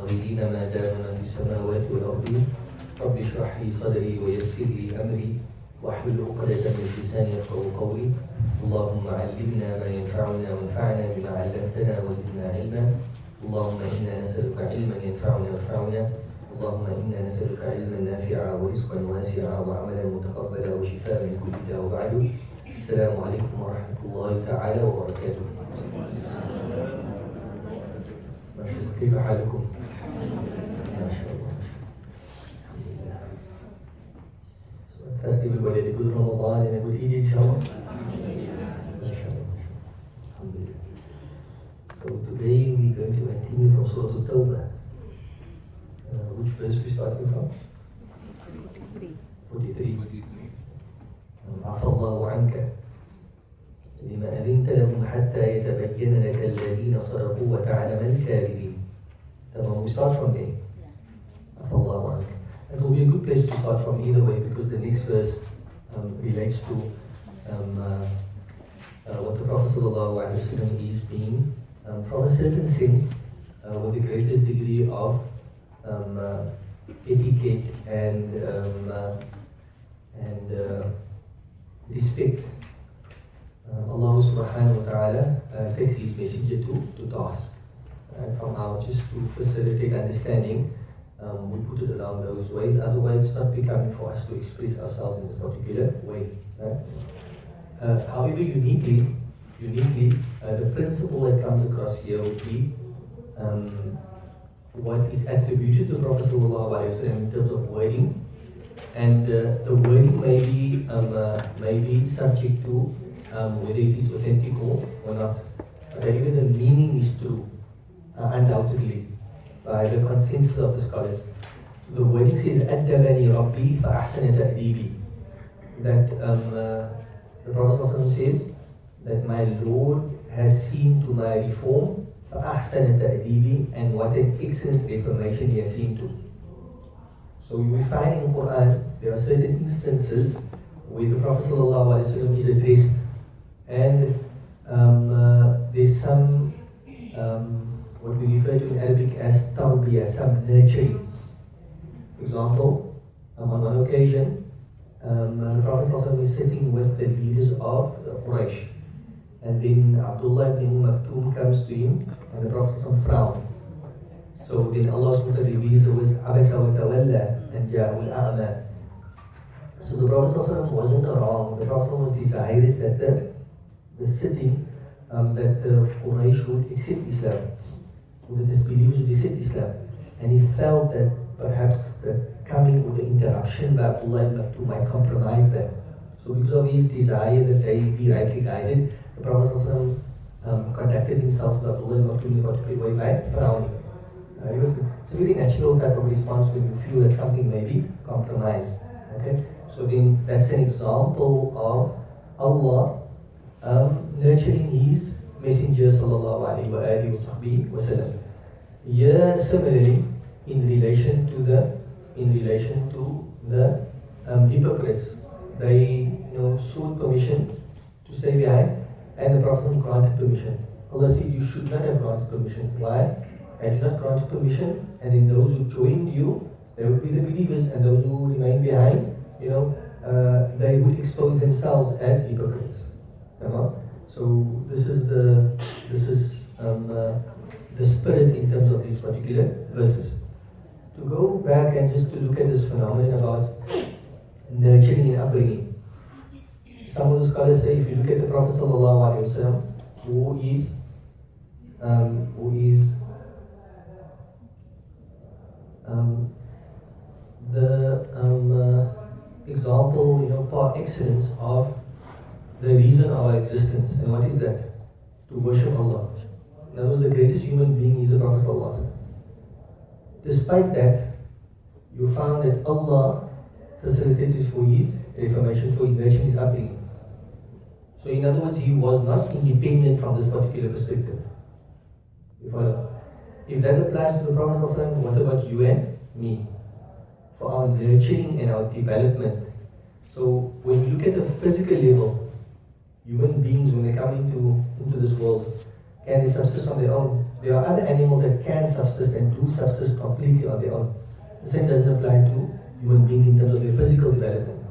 الظاهرين ما دام من في السماوات والأرض رب اشرح لي صدري ويسر لي أمري واحلل عقدة من لساني يفقهوا قولي اللهم علمنا ما ينفعنا وانفعنا بما علمتنا وزدنا علما اللهم إنا نسألك علما ينفعنا ويرفعنا اللهم إنا نسألك علما نافعا ورزقا واسعا وعملا متقبلا وشفاء من كل داء وبعد السلام عليكم ورحمة الله تعالى وبركاته. كيف حالكم؟ ما شاء الله. Festival boleh ikut Ramadan dan ikut Eid insyaAllah. MashaAllah. Alhamdulillah. So today we're going to continue from Surah Tawbah. Which verse we starting from? 43. عفى الله عنك لما أذنت لهم حتى يتبين لك الذين صدقوا وتعلم الكاذبين. We start from there. عفى الله عنك. It will be a good place to start from either way because the next verse relates to what the Prophet ﷺ is being, from a certain sense, with the greatest degree of etiquette and respect. Allah subhanahu wa ta'ala takes his messenger to task. From now, just to facilitate understanding, we put it along those ways, otherwise it's not becoming for us to express ourselves in this particular way. Right? However, uniquely, the principle that comes across here would be what is attributed to Prophet ﷺ in terms of wording, and the wording may be subject to whether it is authentic or not. But even the meaning is true, undoubtedly, by the consensus of the scholars. The wording says, أَدَّبَنِي رَبِّي فَأَحْسَنَ تَأْدِيبِي. That the Prophet ﷺ says that my Lord has seen to my reform, فَأَحْسَنَ تَأْدِيبِي, and what an excellent reformation he has seen to. So we find in the Quran, there are certain instances where the Prophet ﷺ is addressed, and there's some what we refer to in Arabic as Tawbah, some nurturing. For example, on one occasion, the Prophet ﷺ is sitting with the leaders of Quraysh, and then Abdullah ibn Maktoum comes to him, and the Prophet ﷺ frowns. So then Allah subhanahu wa ta'ala reveals the words Abasa wa Tawalla and Ja'ul A'ma. So the Prophet ﷺ wasn't wrong. The Prophet ﷺ was desirous that the city, that the Quraysh would accept Islam, the disbelievers would accept Islam. And he felt that perhaps the coming or the interruption by Abdullah ibn Maktoum might compromise that. So because of his desire that they be rightly guided, the Prophet ﷺ conducted himself to Abdullah ibn Maktoum in a particular way by frowning. It's a very natural type of response when you feel that something may be compromised. Okay? So then that's an example of Allah nurturing his Messenger sallallahu alaihi wasallam. Here, similarly, in relation to the hypocrites, they sought permission to stay behind, and the Prophet granted permission. Allah said, you should not have granted permission. Why? I did not grant permission, and in those who joined you, they would be the believers, and those who remain behind, they would expose themselves as hypocrites. So this is the spirit in terms of these particular verses. To go back and just to look at this phenomenon about nurturing and upbringing. Some of the scholars say, if you look at the Prophet ﷺ, who is the example, par excellence of the reason of our existence. And what is that? To worship Allah. In other words, the greatest human being is the Prophet ﷺ. Despite that, you found that Allah facilitated for his reformation, for his nurturing, his upbringing. So in other words, he was not independent from this particular perspective. You follow? If that applies to the Prophet ﷺ, what about you and me? For our nurturing and our development. So when we look at the physical level, human beings, when they come into this world, can they subsist on their own? There are other animals that can subsist and do subsist completely on their own. The same doesn't apply to human beings in terms of their physical development.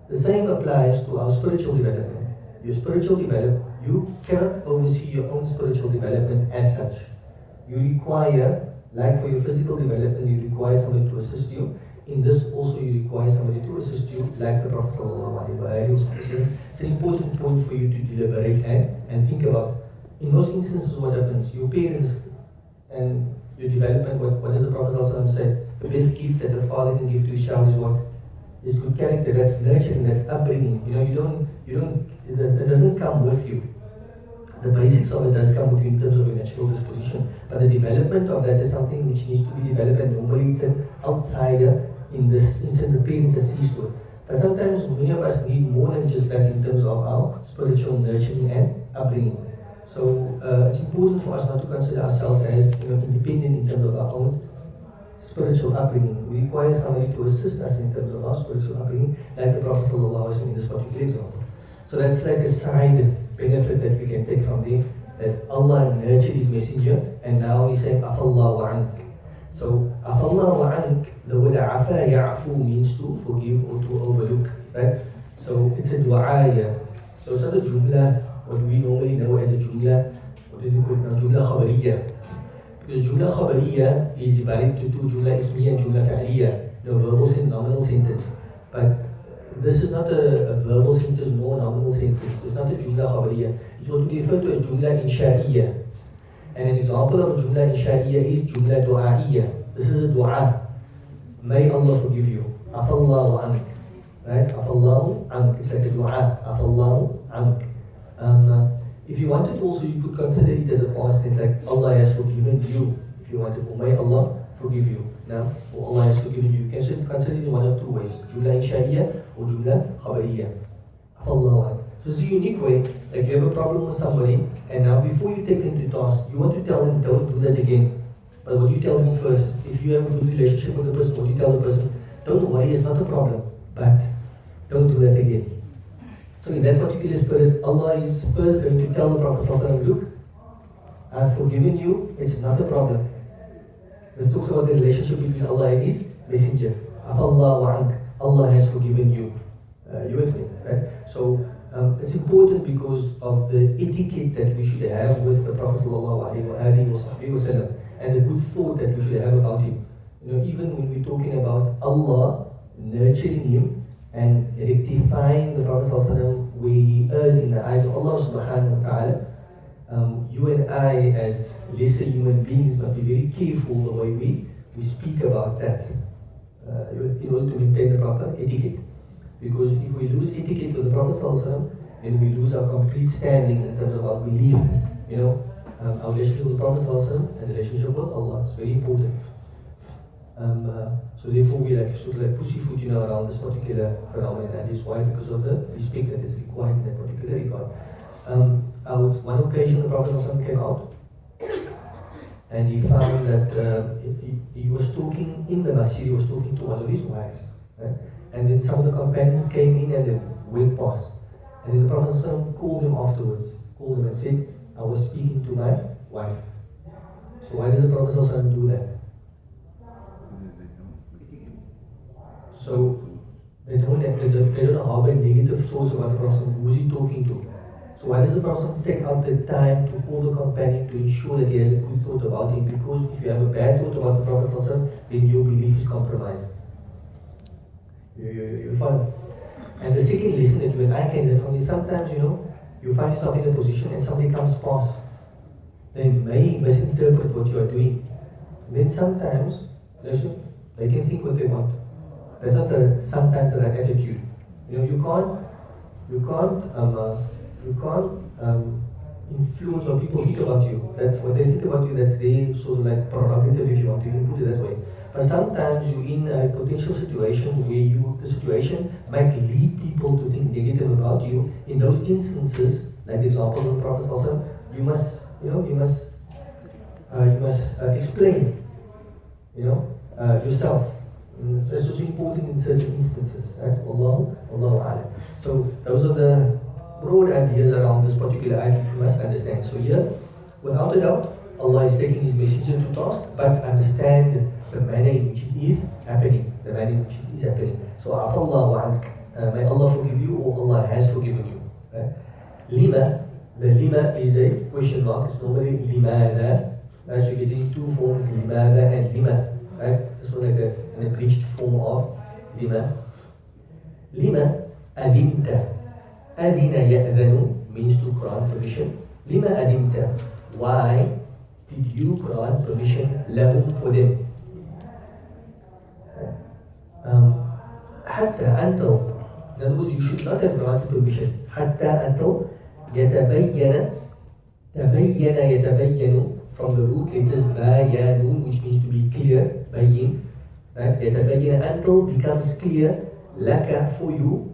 The same applies to our spiritual development. Your spiritual development, you cannot oversee your own spiritual development as such. You require, like for your physical development, you require somebody to assist you. In this also you require somebody to assist you, like the Prophet ﷺ. It's an important point for you to deliberate and think about. In most instances what happens, your parents and your development, what does the Prophet ﷺ say? The best gift that a father can give to his child is what? Is good character, that's nurturing, that's upbringing. It doesn't come with you. The basics of it does come with you in terms of your natural disposition, but the development of that is something which needs to be developed, and normally it's an outsider, in this instance the parents that sees to it. But sometimes many of us need more than just that in terms of our spiritual nurturing and upbringing. So it's important for us not to consider ourselves as independent in terms of our own spiritual upbringing. We require somebody to assist us in terms of our spiritual upbringing, like the Prophet ﷺ in this particular example. So that's like a side benefit that we can take from there, that Allah nurtured His messenger, and now He's saying, Afallahu ank. So, Afallahu ank, the word afa ya'fu means to forgive or to overlook, right? So, it's a du'a. So, it's not a jumla, what we normally know as a jumla, what is it called now? Jumla khabariyya. Because jumla khabariyya is divided into two, jumla ismiya and jumla fa'aliyya, verbal and nominal sentence. But this is not a verbal sentence nor a nominal sentence. It's not a jumla khabariyya. It will be referred to as jumla insha'iyya. And an example of a jumla insha'iyya is jumla du'a'iyya. This is a du'a. May Allah forgive you. Afallahu ank. Right? Afallahu ank. It's like a du'a. Afallahu ank. If you wanted also, you could consider it as a past tense, like Allah has forgiven you. If you wanted, or may Allah forgive you. Now, or Allah has forgiven you. You can consider it in one of two ways. Jumla insha'iyya or jumla khabariyya. Afallahu ank. So it's a unique way, like you have a problem with somebody, and now before you take them to task, you want to tell them, don't do that again. But what do you tell them first? If you have a good relationship with the person, what do you tell the person? Don't worry, it's not a problem, but don't do that again. So in that particular spirit, Allah is first going to tell the Prophet ﷺ, look, I've forgiven you, it's not a problem. This talks about the relationship between Allah and His messenger. Afallahu ank, Allah has forgiven you. You with me, right? So it's important because of the etiquette that we should have with the Prophet ﷺ and the good thought that we should have about him. Even when we're talking about Allah nurturing him and rectifying the Prophet ﷺ where he errs in the eyes of Allah subhanahu wa ta'ala, you and I as lesser human beings must be very careful the way we speak about that in order to maintain the proper etiquette. Because if we lose etiquette with the Prophet ﷺ, then we lose our complete standing in terms of our belief, our relationship with the Prophet ﷺ and the relationship with Allah. It's very important. So therefore we sort of pussyfoot around this particular phenomenon, and it's why, because of the respect that is required in that particular regard. One occasion the Prophet ﷺ came out and he found that he was talking in the masjid, he was talking to one of his wives. Right? And then some of the companions came in and they went past. And then the Prophet ﷺ called him afterwards, called him and said, I was speaking to my wife. So why does the Prophet ﷺ do that? So they don't harbor negative thoughts about the Prophet. Who's he talking to? So why does the Prophet take out the time to call the companion to ensure that he has a good thought about him? Because if you have a bad thought about the Prophet, then your belief is compromised. You follow? And the second lesson that you and I can learn from is sometimes, you find yourself in a position and somebody comes past. They may misinterpret what you are doing. Then sometimes, they can think what they want. That's not sometimes the right attitude. You can't influence what people think about you. That's what they think about you. That's their sort of like prerogative, if you want to even put it that way. But sometimes you're in a potential situation where the situation might lead people to think negative about you. In those instances, like the example of the Prophet ﷺ, you must explain, yourself. That's also important in certain instances, right? Allahu A'lam. So those are the broad ideas around this particular ayah you must understand. So here, without a doubt, Allah is taking His messenger to task, but understand the manner in which it is happening. The manner in which it is happening. So, Afallahu ank, may Allah forgive you, or Allah has forgiven you. Right? Lima, the lima is a question mark. It's normally limada. Right? So you're getting two forms, limada and lima. Right? This was like an abridged form of lima. Lima adinta. Adina ya'dhanu means to grant permission. Lima adinta. Why did you grant permission lahum for them? Hatta until, in other words, you should not have granted permission. Hatta until yatabayyana, tabayyana yatabayyanu, from the root letters bayanun, which means to be clear, bayyin, right? Yatabayyana, until becomes clear, laka, for you,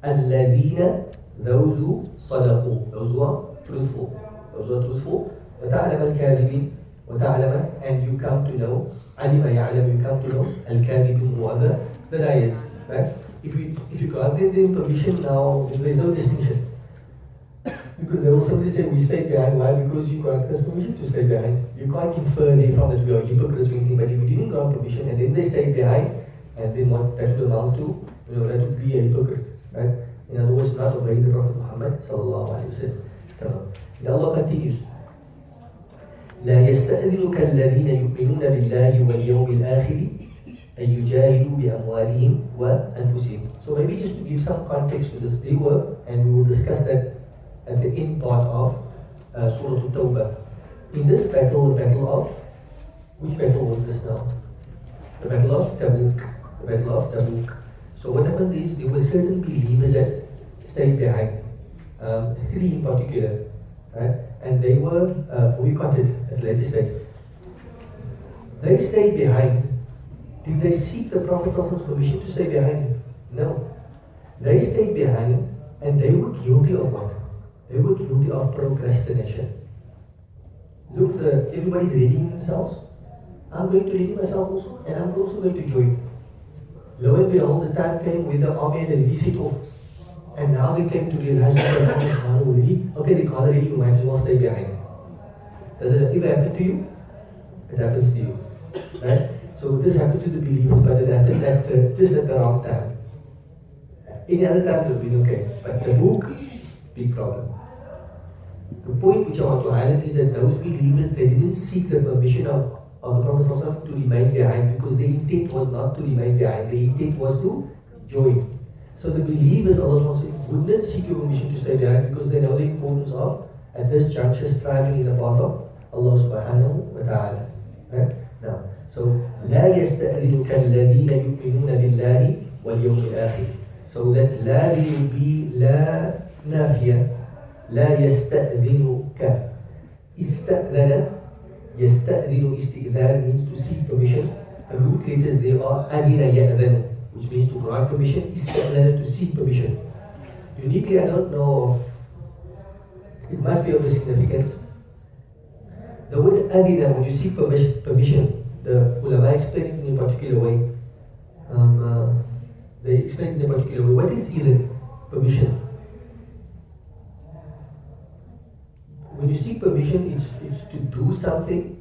alladhina, those who sadaqu, those who are truthful. Those who are truthful. وَتَعْلَمَ الْكَاذِبِينَ وَتَعْلَمَ, and you come to know, عَلِمَ يَعْلَمُ, you come to know, الْكَاذِبِينَ, or other, the liars. Right? If you granted them permission now, there is no distinction. Because there will somebody say, we stay behind. Why? Because you granted us permission to stay behind. You can't infer therefrom that we are hypocrites or anything, but if you didn't grant permission and then they stay behind, and then what that would amount to, that would be a hypocrite. Right? In other words, not obeying the Prophet Muhammad sallallahu alaihi wasallam. And Allah continues, لا يستأذنك الذين يؤمنون بالله واليوم الآخر أن يجاهدوا بأموالهم وأنفسهم. So maybe just to give some context to this, they were, and we will discuss that at the end part of Surah Tawbah. In this battle, the battle of, which battle was this now? The battle of Tabuk. The battle of Tabuk. So what happens is, there were certain believers that stayed behind. Three in particular. Right? And they were boycotted at a later stage. They stayed behind. Did they seek the Prophet's permission to stay behind? No. They stayed behind, and they were guilty of what? They were guilty of procrastination. Look, everybody's readying themselves. I'm going to ready myself also, and I'm also going to join. Lo and behold, the time came with the army and the levy set off. And now they came to realize that they can't already. Okay, they can't already, you might as well stay behind. Does it ever happen to you? It happens to you. Right? So this happened to the believers, but it happened just at the wrong time. Any other time it would be okay. But the book, big problem. The point which I want to highlight is that those believers, they didn't seek the permission of the Prophet to remain behind, because their intent was not to remain behind. Their intent was to join. So the believers, Allah wouldn't seek your permission to stay behind, because they know the importance of, at this juncture, striving in the path of Allah subhanahu wa ta'ala. Right? Now, so لا يستأذنك الذين يؤمنون بالله واليوم الآخر. So that لا will be لا نافية. لا يستأذنك. استأذن. يستأذن استئذان means to seek permission. The root letters there are أذن يأذن, which means to grant permission. Ista'dhana, to seek permission. Uniquely, I don't know of, it must be of a significance. The word adina, when you seek permission, the ulama explain it in a particular way. They explain it in a particular way. What is idhan? Permission. When you seek permission, it's to do something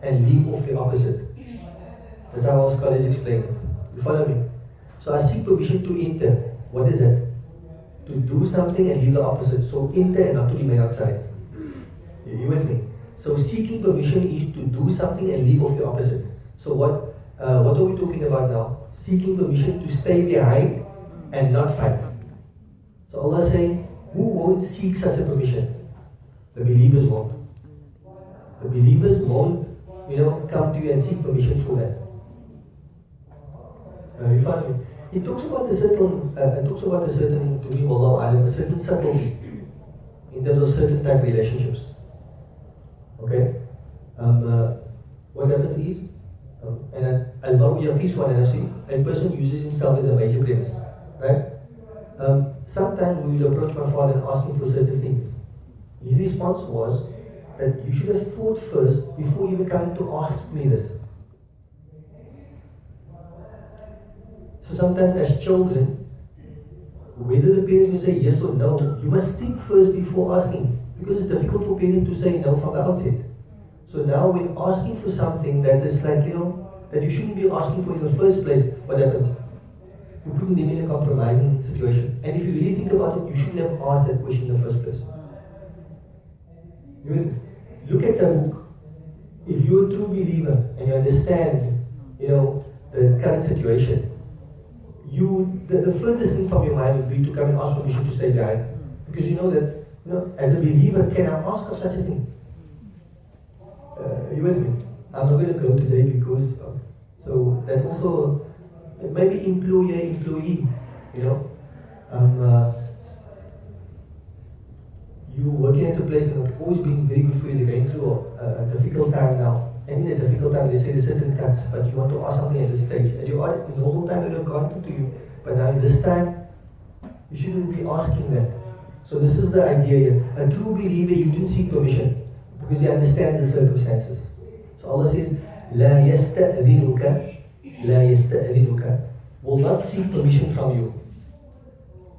and leave off the opposite. That's how our scholars explain it. You follow me? So I seek permission to enter. What is that? To do something and leave the opposite. So enter and not to remain outside. You with me? So seeking permission is to do something and leave off the opposite. So what are we talking about now? Seeking permission to stay behind and not fight. So Allah is saying, who won't seek such a permission? The believers won't. The believers won't, come to you and seek permission for that. You follow me? It talks about a certain, to me, Wallahu alam, a certain subtlety in terms of certain type relationships. Okay? What happens is, and al-maru yaqisu ala nafsi, a person uses himself as a major premise. Right? Sometimes we will approach my father and ask him for certain things. His response was that you should have thought first before even coming to ask me this. So sometimes as children, whether the parents will say yes or no, you must think first before asking, because it's difficult for parents to say no from the outset. So now when asking for something that is like, that you shouldn't be asking for in the first place, what happens? You put them in a compromising situation. And if you really think about it, you shouldn't have asked that question in the first place. Look at the book. If you're a true believer and you understand, the current situation, the furthest thing from your mind would be to come and ask permission to stay behind. Because you know that, as a believer, can I ask of such a thing? You with me? I'm not going to go today because, so that's also, maybe employee, you working at a place and it's always been very good for you. They're going through a difficult time now. And in a difficult time, they say there's certain cuts, but you want to ask something at this stage. And you are in normal time, they don't grant it to you. But now in this time, you shouldn't be asking that. So this is the idea here. A true believer, you didn't seek permission because he understands the circumstances. So Allah says, لا يستأذنك will not seek permission from you.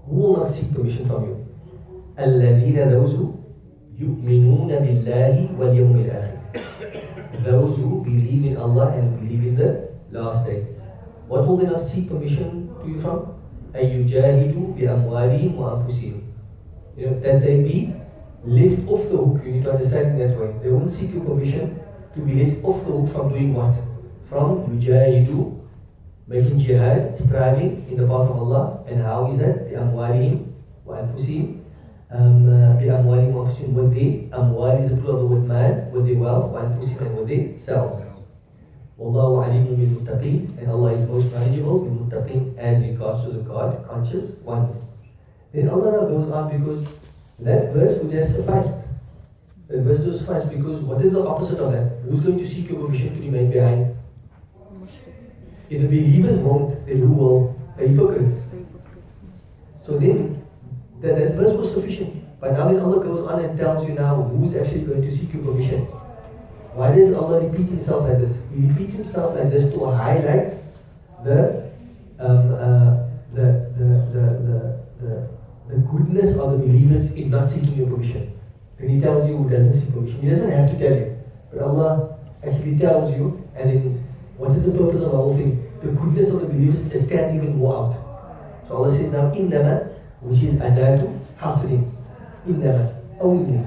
Who will not seek permission from you? الذين those who يؤمنون بالله واليوم الآخر. Those who believe in Allah and believe in the last day. What will they not seek permission to you from? أن يجاهدوا بأموالهم وأنفسهم. That they be left off the hook. You need to understand it that way. They won't seek your permission to be let off the hook from doing what? From yujahidu, making jihad, striving in the path of Allah. And how is that? بأموالهم وأنفسهم. بأموالهم وأنفسهم, with their amwal is the plural of the word man, with their wealth, وأنفسهم, and with their selves. Wallahu alimun bil muttaqin, and Allah is most knowledgeable bil muttaqin as regards to the God conscious ones. Then Allah goes on because that verse would have sufficed. That verse would suffice because what is the opposite of that? Who's going to seek your permission to remain behind? If the believers won't, then who will? The hypocrites. So then, that verse was sufficient. But now then Allah goes on and tells you now who's actually going to seek your permission. Why does Allah repeat himself like this? He repeats himself like this to highlight the goodness of the believers in not seeking your permission. When he tells you who doesn't seek permission, he doesn't have to tell you. But Allah actually tells you, and then what is the purpose of the whole thing? The goodness of the believers stands even more out. So Allah says now, innama, which is adatu hasrin. Innama, only.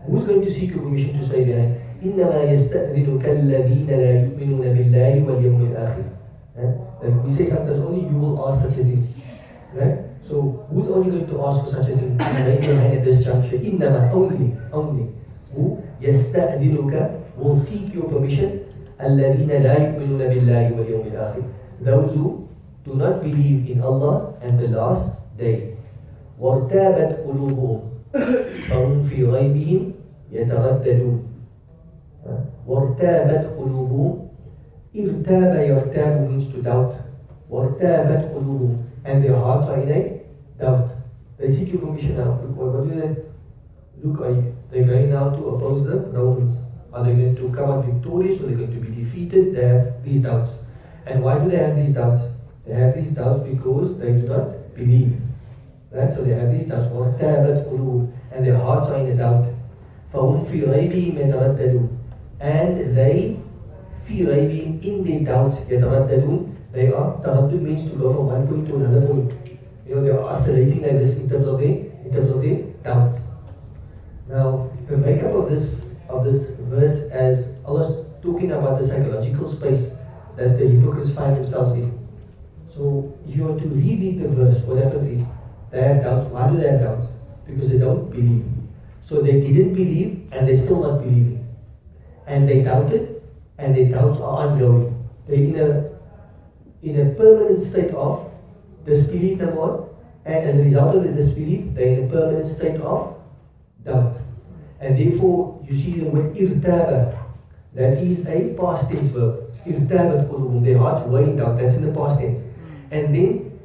Who's going to seek your permission to stay behind? إنما يستأذنك الذين لا يؤمنون بالله واليوم الآخر. Like we say sometimes only you will ask such a thing. Right? So who's only going to ask for such a thing? Right behind at this juncture. إنما, only. Who يستأذنك will seek your permission. الذين لا يؤمنون بالله واليوم الآخر. Those who do not believe in Allah and the last day. وارتابت قلوبهم فهم في غيبهم يترددون. وارتابت قلوبهم. ارتاب يرتاب means to doubt. وارتابت قلوبهم, and their hearts are in a doubt. They seek your permission now. What do they look? They're going now to oppose the Romans. Are they going to come out victorious or are they going to be defeated? They have these doubts. And why do they have these doubts? They have these doubts because they do not believe. Right? So they have these doubts. وارتابت قلوبهم, and their hearts are in a doubt. فهم في ريبهم يترددون, and they في ريبهم, in their doubts, يترددون. They are, taraddud means to go from one point to another point. They are oscillating like this in terms of their doubts. Now, the makeup of this verse, as Allah's talking about the psychological space that the hypocrites find themselves in. So, if you want to reread the verse, what happens is they have doubts. Why do they have doubts? Because they don't believe. So they didn't believe and they're still not believing. And they doubted and their doubts are ongoing. They're in a permanent state of disbelief, number one. And as a result of the disbelief, they're in a permanent state of doubt. And therefore, you see the word irtaba. That is a past tense verb. Irtabat qulubum. Their hearts were in doubt. That's in the past tense. And then,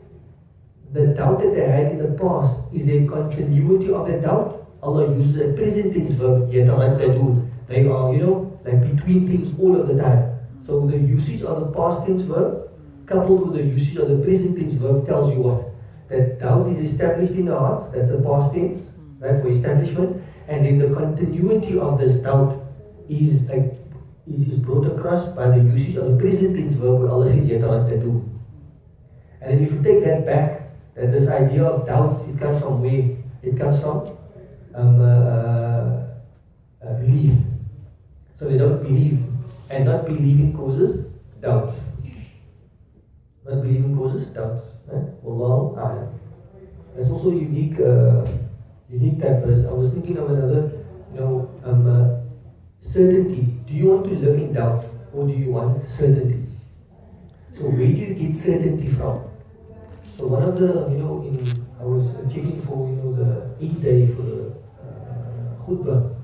the doubt that they had in the past is a continuity of that doubt. Allah uses a present tense verb, yataraddadun. They are, like between things all of the time. So the usage of the past tense verb coupled with the usage of the present tense verb tells you what? That doubt is established in the hearts. That's the past tense, right, for establishment. And then the continuity of this doubt is brought across by the usage of the present tense verb where Allah says yataradadu. And then if you take that back, that this idea of doubts, it comes from where? It comes from belief. So they don't believe, and not believing causes doubts. Not believing causes doubts. Wallahu a'lam. That's also a unique type verse. I was thinking of another, certainty. Do you want to live in doubt, or do you want certainty? So where do you get certainty from? So one of the, I was checking for, the Eid day for the khutbah.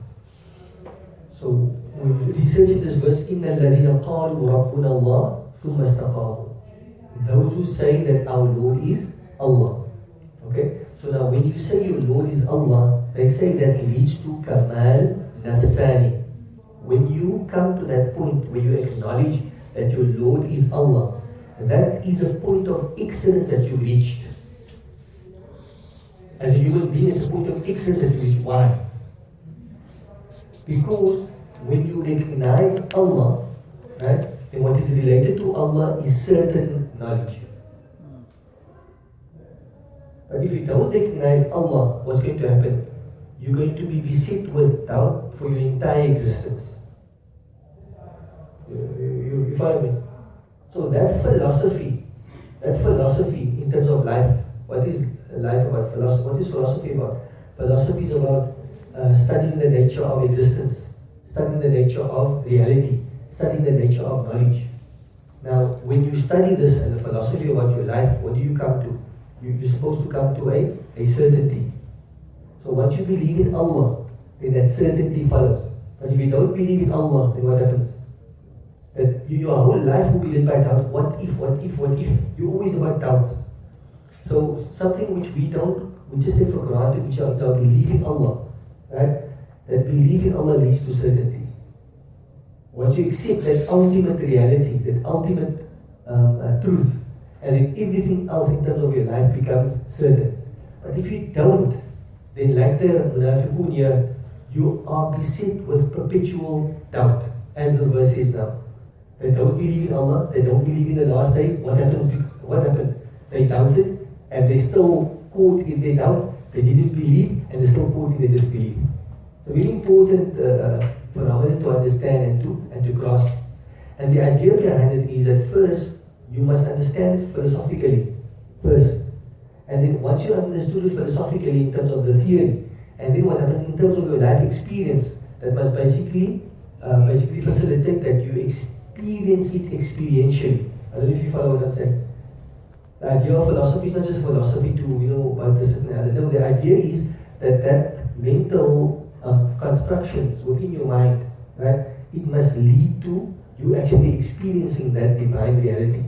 So we researched this verse, إِنَّ الَّذِينَ قَالُوا رَبُّنَا اللَّهُ ثُمَّ اسْتَقَامُوا. Those who say that our Lord is Allah. Okay? So now when you say your Lord is Allah, they say that leads to Kamal Nafsani. When you come to that point where you acknowledge that your Lord is Allah, that is a point of excellence that you've reached. As a human being, it's a point of excellence that you reach. Why? Because when you recognize Allah, right, then what is related to Allah is certain knowledge. But if you don't recognize Allah, what's going to happen? You're going to be beset with doubt for your entire existence. You follow me? So that philosophy in terms of life, what is life about? Philosophy? What is philosophy about? Philosophy is about studying the nature of existence, studying the nature of reality, studying the nature of knowledge. Now, when you study this and the philosophy about your life, what do you come to? You're supposed to come to a certainty. So once you believe in Allah, then that certainty follows. But if you don't believe in Allah, then what happens? That your whole life will be led by doubt. What if? You're always about doubts. So something which we just take for granted, which is our belief in Allah, right? That belief in Allah leads to certainty. Once you accept that ultimate reality, that ultimate truth, and then everything else in terms of your life becomes certain. But if you don't, then like the munafiqun here, you are beset with perpetual doubt, as the verse is now. They don't believe in Allah, they don't believe in the last day. What happened? They doubted, and they still caught in their doubt. They didn't believe, and they still caught in their disbelief. It's a very important phenomenon to understand and to grasp. And the idea behind it is that first, you must understand it philosophically first. And then once you understood it philosophically in terms of the theory, and then what happens in terms of your life experience, that must basically facilitate that you experience it experientially. I don't know if you follow what I'm saying. The idea of philosophy is not just philosophy to, about this and that. No, the idea is that mental constructions within your mind, right, it must lead to you actually experiencing that divine reality.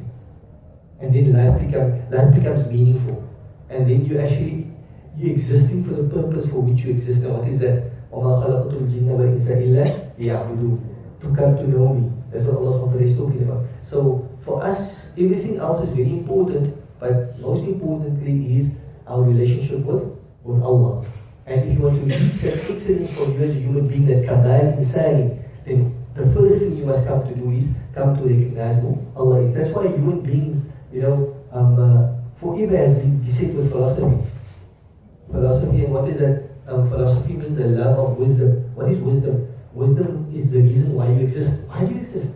And then life becomes meaningful. And then you're existing for the purpose for which you exist. Now what is that? وَمَا خَلَقْتُ الْجِنَّ وَالْإِنسَ إِلَّا لِيَعْبُدُونَ. To come to know me. That's what Allah SWT is talking about. So for us, everything else is very important, but most importantly is our relationship with Allah. And if you want to reach that excellence for you as a human being, that kamal insani, then the first thing you must come to do is come to recognize who Allah is. That's why human beings, forever has been beset with philosophy. Philosophy, and what is that? Philosophy means a love of wisdom. What is wisdom? Wisdom is the reason why you exist. Why do you exist?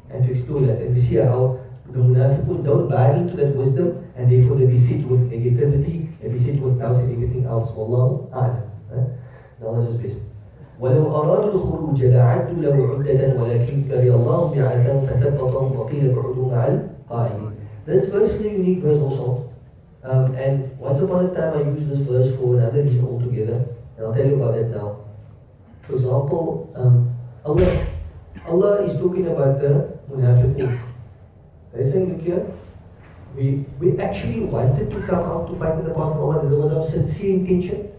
And to explore that. And we see how the munafiqun don't buy into that wisdom, and therefore they beset with negativity, they beset with doubts and everything else. Wallahu a'lam. Allah knows best. ولو أرادوا الخروج لأعدوا له عدة ولكن كره الله بعثهم فثبطهم وقيل اقعدوا مع القاعدين. This verse is a unique verse also. And once upon a time I used this verse for another reason altogether. And I'll tell you about that now. For example, Allah is talking about the munafiqun. They're saying, look here, we actually wanted to come out to fight in the path of Allah. There was our sincere intention.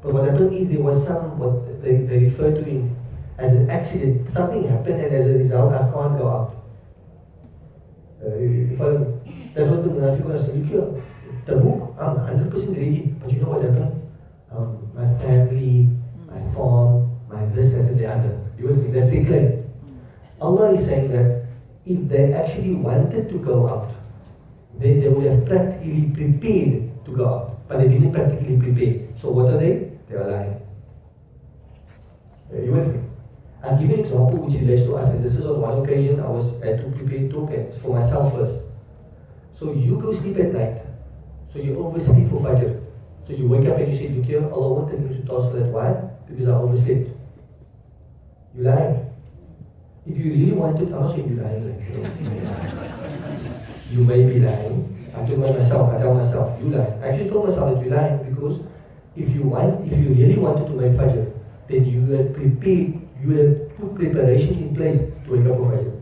But what happened is there was what they refer to it as an accident. Something happened, and as a result I can't go out. That's what the munafiqun are saying. Look here, Tabuk, I'm 100% ready. But you know what happened? My family, my farm, my this, that and the other. Because that's their claim. Allah is saying that if they actually wanted to go out, then they would have practically prepared to go out. But they didn't practically prepare. So what are they? They are lying. Are you with me? I'll give you an example which relates to us, and this is on one occasion I had to prepare a talk, and it's for myself first. So you go sleep at night. So you oversleep for Fajr. So you wake up and you say, look here, Allah wanted me to toss for that. Why? Because I overslept. You lie. If you really wanted, I'm not saying you're lying. You may be lying. I told myself, I tell myself, you lie. I actually told myself that you're lying because if you really wanted to make Fajr, then you have prepared, you have put preparations in place to wake up for Fajr.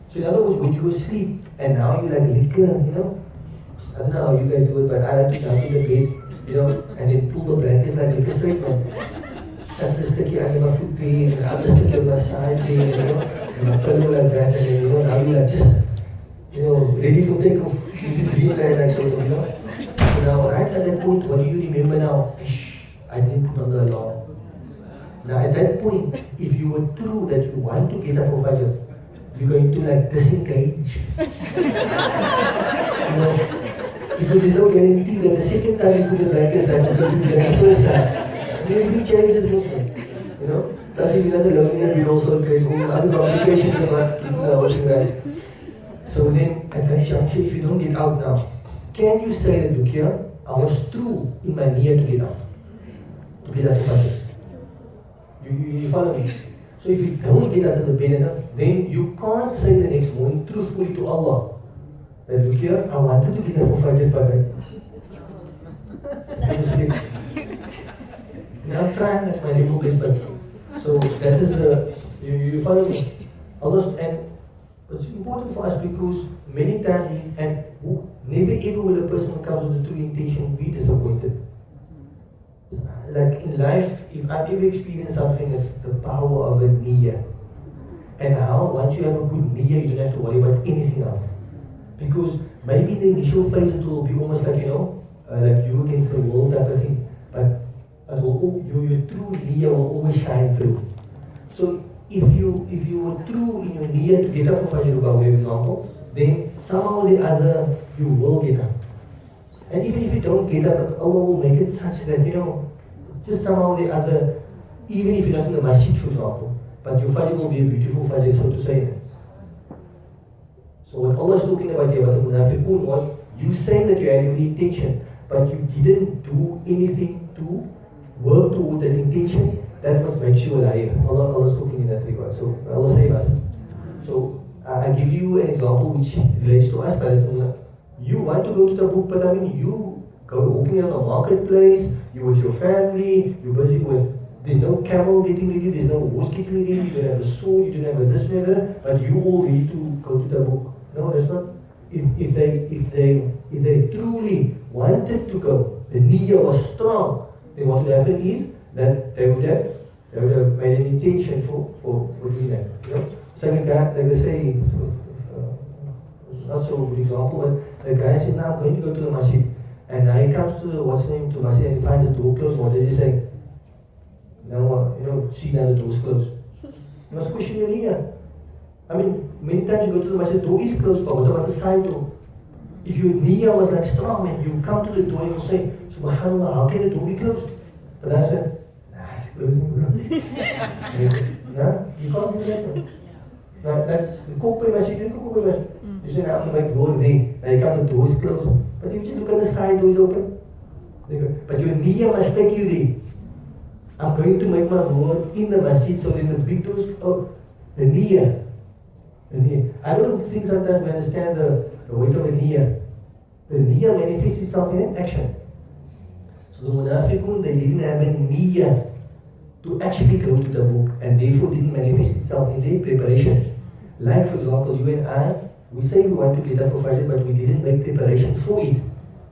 So in other words, when you go sleep and now you like liquor, I don't know how you guys do it, but I like to jump in the bed, and then pull the blankets like liquor straight, man. That's the sticky under my foot there, and other sticky on my side there, and my pillow like that, and then, now you're like just, ready for takeoff. You can feel that like sort of, So now, right at that point, what do you remember now? I didn't put on the alarm. Now at that point, if you were true that you want to get up for Fajr, you're going to like disengage. Because there's no guarantee that the second time you put your blankets that is going to be like the first time. Everything changes this way. That's if you have to learn and we also create all other complications about people are watching that. So then at that juncture, if you don't get out now, can you say that, look here, I was true in my niyyah to get out? To get out of Fajr. You follow me? So if you don't get out of the bed, then you can't say the next morning truthfully to Allah that, look here, I wanted to get up for Fajr, but I sleep. I'm trying at my level best, but so that is you follow me? Allah, and it's important for us because many times, never ever will a person who comes with a true intention be disappointed. Like in life, if I've ever experienced something, it's the power of a niyyah. And how once you have a good niyyah, you don't have to worry about anything else. Because maybe in the initial phase it will be almost like, like you against the world type of thing. But your true niyyah will always shine through. So if you were true in your niyyah to get up for Fajr, for example, then somehow or the other you will get up. And even if you don't get up, Allah will make it such that, just somehow or the other, even if you're not in the masjid, for example, but your Fajr will be a beautiful Fajr, so to say. So what Allah is talking about here, about the munafiqun, was you saying that you had a good intention, but you didn't do anything to work towards that intention. That was makes you a liar. Allah is talking in that regard. So Allah save us. So I give you an example which relates to us, but you want to go to Tabuk, but you go walking around the marketplace, you're with your family, you're busy with, there's no camel getting ready, there's no horse getting ready, you don't have a sword, you don't have a this and that, but you all ready to go to Tabuk. No, that's not. If they truly wanted to go, the niyyah was strong, then what would happen is that they would have made an intention for doing that. So like they say, not so good example, but the guy says, now I'm going to go to the masjid. And now he comes to the masjid and he finds the door closed. What does he say? Now, see now the door's closed. You must question your niyyah. I mean, many times you go to the masjid, the door is closed, but what about the side door? If your niyyah was like strong and you come to the door and you say, Subhanallah, how can the door be closed? But I said, it's closing, bro. You can't do that. Like, you cook by masjid, you say, now I'm going to go away. Now you come, the door is closed. But you just look at the side, door is open. But your niyyah must take you there. I'm going to make my word in the masjid, so then the big doors, the niyyah. I don't think sometimes we understand the weight of a niyyah. The niyyah manifests itself in action. So the munafiqun, they didn't have a niyyah to actually go to the book, and therefore didn't manifest itself in their preparation. Like for example, you and I, we say we want to get up for Fajr, but we didn't make preparations for it.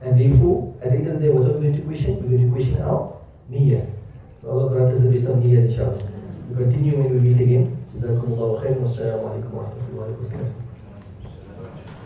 And therefore, at the end of the day, what are we going to question? We're going to question our niyyah. So Allah grant us the best of niyyahs, inshallah. We continue when we meet again. Jazakumullahu khairan. Wassalamu alaikum wa rahmatullahi wa barakatuh.